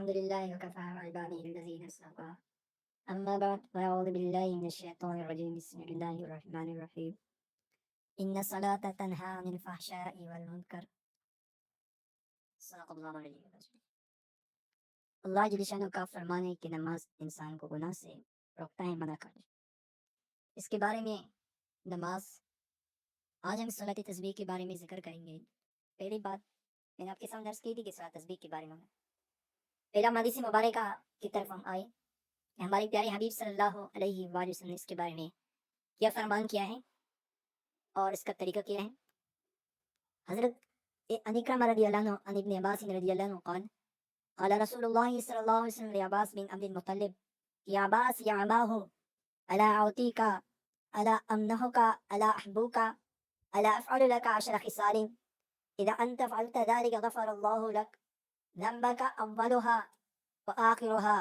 الحمد لله وكفى وعباده الذين اصطفى أما بعد فأعوذ بالله من الشيطان الرجيم بسم الله الرحمن الرحيم إن الصلاة تنهى عن الفحشاء والمنكر صدق اللہ علیہ وسلم۔ اللہ جل شانہ کا فرمان ہے کہ نماز انسان کو گناہ سے روکتا ہے، منع کرتا ہے۔ اس کے بارے میں نماز آج ہم صلاۃ تسبیح کے بارے میں ذکر کریں گے۔ پہلی بات میں نے آپ کے سامنے عرض کی تھی کہ صلاۃ تسبیح کے بارے میں پہلا حدیث مبارکہ کی طرف ہم آئے کہ ہمارے پیارے حبیب صلی اللہ علیہ وآلہ وسلم نے اس کے بارے میں کیا فرمان کیا ہے اور اس کا طریقہ کیا ہے۔ حضرت اکرم رضی اللہ عنہ عن ابن عباس رضی اللہ عنہ قال قال رسول اللہ صلی اللہ علیہ وسلم لعباس بن عبد المطلب یا عباس یا عباہ الا اعطیک الا امنحک الا احبوک الا افعل لك 10 خصال اذا انت فعلت ذلك غفر الله لك ذنبك اولها واخرها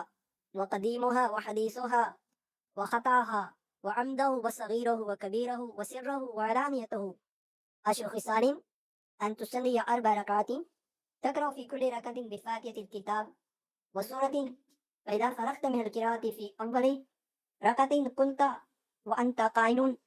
وقديمها وحديثها وخطاها وعمده وصغيره وكبيره وسره وعلانيته 10 خصال أن تصلي 4 ركعات تقرأ في كل ركعة بفاتحة الكتاب وسورة فإذا فرغت من القراءة في أول ركعة كنت وأنت قائل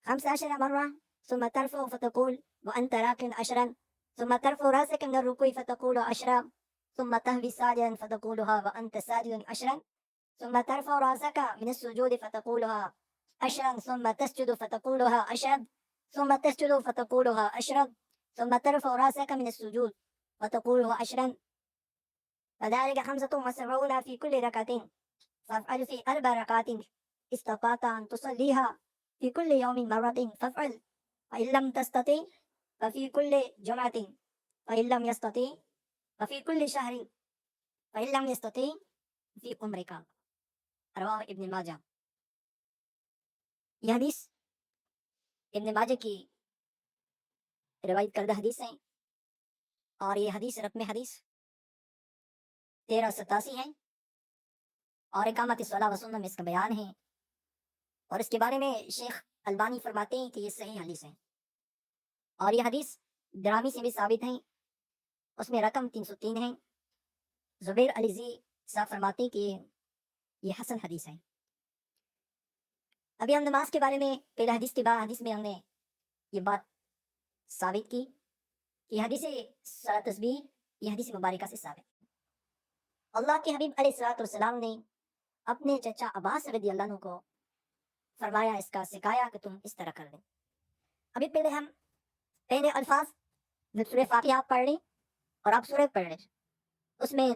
15 مرة ثم ترفع فتقول وأنت راكع 10 ثم ترفع رأسك من الركوع فتقول 10 ثم تهوي ساجدا فتقولها وأنت ساجد 10 ثم ترفع رأسك من السجود فتقولها 10 ثم تسجد فتقولها 10 ثم تسجد فتقولها 10 ثم ترفع رأسك من السجود فتقولها 10 فذلك 75 في كل ركعة فافعل في 4 ركعات استطعت أن تصليها في كل يوم مرة فافعل فإن لم تستطع ففي كل جمعة فإن لم يستطع ففي كل شهر فإن لم يستطع في عمرك رواہ ابن ماجہ۔ یہ حدیث ابن ماجہ کی روایت کردہ حدیث ہیں اور یہ حدیث رقم حدیث 1387 ہے اور اقامت الصلاۃ و سنہ میں اس کا بیان ہے اور اس کے بارے میں شیخ البانی فرماتے ہیں کہ یہ صحیح حدیث ہے اور یہ حدیث درامی سے بھی ثابت ہے، اس میں رقم 303 ہے۔ زبیر علیزی صاحب فرماتے ہیں کہ یہ حسن حدیث ہے۔ ابھی ہم نماز کے بارے میں پہلے حدیث کے بعد حدیث میں ہم نے یہ بات ثابت کی کہ حدیث صلاۃ تسبیح یہ حدیث مبارکہ سے ثابت۔ اللہ کے حبیب علیہ الصلوۃ والسلام نے اپنے چچا عباس رضی اللہ عنہ کو فرمایا، اس کا سکھایا کہ تم اس طرح کر لیں۔ ابھی پہلے ہم پہلے الفاظ سورہ فاتحہ آپ پڑھ لیں اور آپ سورہ پڑھ لیں، اس میں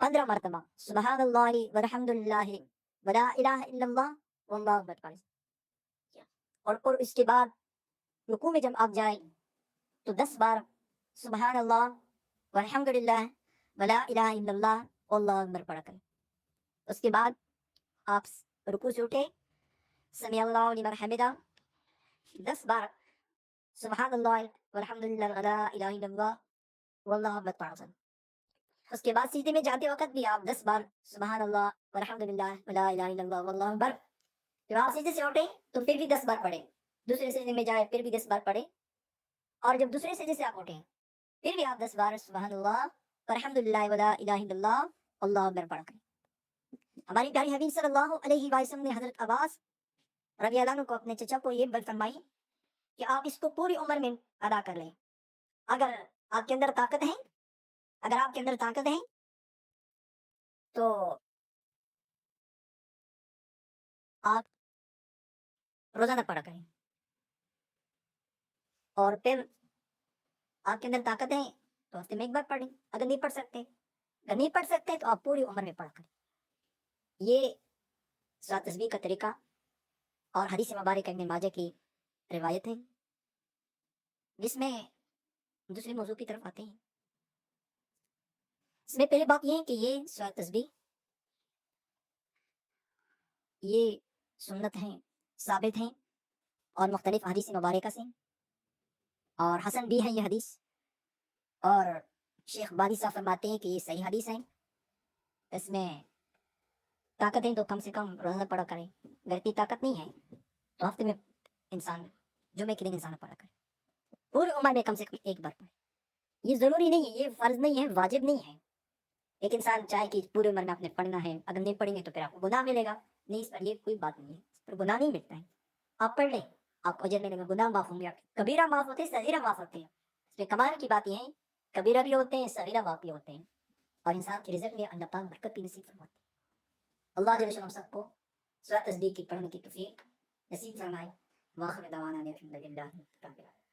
15 مرتبہ سبحان اللہ والحمد للہ ولا الہ الا اللہ واللہ اکبر پڑھیں اور اس کے بعد رکوع میں جب آپ جائیں تو 10 بار سبحان اللہ والحمد للہ ولا الہ الا اللہ واللہ اکبر پڑھا کریں۔ اس کے بعد آپ رکوع سے اٹھے سمیع اللہ لمن حمدہ 10 بار سبحان اللہ والحمد للہ ولا الہ الا اللہ واللہ اکبر پڑھا کریں۔ اس کے بعد سجدے میں جاتے وقت بھی آپ 10 بار سبحان اللہ والحمد للہ ولا الہ الا اللہ واللہ اکبر۔ جب آپ سجدے سے اٹھے تو پھر بھی 10 بار پڑھیں، دوسرے سجدے میں جائے پھر بھی 10 بار پڑھیں اور جب دوسرے سجدے سے آپ اٹھیں پھر بھی آپ 10 بار سبحان اللہ والحمد للہ ولا الہ الا اللہ واللہ اکبر پڑھا کریں۔ ہماری پیاری حبیب صلی اللہ علیہ وسلم نے حضرت عباس رضی اللہ عنہ کو اپنے چچا کو یہ بات فرمائی کہ آپ اس کو پوری عمر میں ادا کر لیں۔ اگر آپ کے اندر طاقت ہے، اگر آپ کے اندر طاقت ہے تو آپ روزانہ پڑھا کریں اور پھر آپ کے اندر طاقت ہے تو ہفتے میں ایک بار پڑھیں۔ اگر نہیں پڑھ سکتے تو آپ پوری عمر میں پڑھا کریں۔ یہ صلاۃ تسبیح کا طریقہ اور حدیث مبارکہ ابن ماجہ کی روایت ہے، جس میں دوسرے موضوع کی طرف آتے ہیں۔ اس میں پہلی بات یہ ہے کہ یہ صلاۃ تسبیح یہ سنت ہیں، ثابت ہیں اور مختلف حدیث مبارکہ سے اور حسن بھی ہے یہ حدیث، اور شیخ بانی صاحب فرماتے ہیں کہ یہ صحیح حدیث ہے۔ اس میں طاقت ہے تو کم سے کم روزانہ پڑھا کریں، اگر اتنی طاقت نہیں ہے تو ہفتے میں انسان جمعے کے دن انسان پڑھا کرے، پوری عمر میں کم سے کم ایک بار پڑھے۔ یہ ضروری نہیں ہے، یہ فرض نہیں ہے، واجب نہیں ہے۔ ایک انسان چاہے کہ پورے عمر میں آپ نے پڑھنا ہے، اگر نہیں پڑھیں گے تو پھر آپ کو گناہ ملے گا، نہیں اس پر یہ کوئی بات نہیں ہے، اس پر گناہ نہیں ملتا ہے۔ آپ پڑھ لیں، آپ کو اجر ملے گا، گناہ معاف ہوں گے، آپ کے کبیرہ معاف ہوتے ہیں، صغیرہ معاف ہوتے ہیں۔ اس میں کمال کی بات یہ ہے، کبیرہ بھی ہوتے ہیں، صغیرہ معاف بھی ہوتے ہیں، اور انسان کے رزق میں اللہ پاک برکت بھی نصیب فرماتے ہیں۔ اللہ جل شانہ ہم سب کو سورہ تصدیق کی پڑھنے کی توفیق نصیب فرمائے۔ واخر دعوانا ان الحمد للہ رب العالمین۔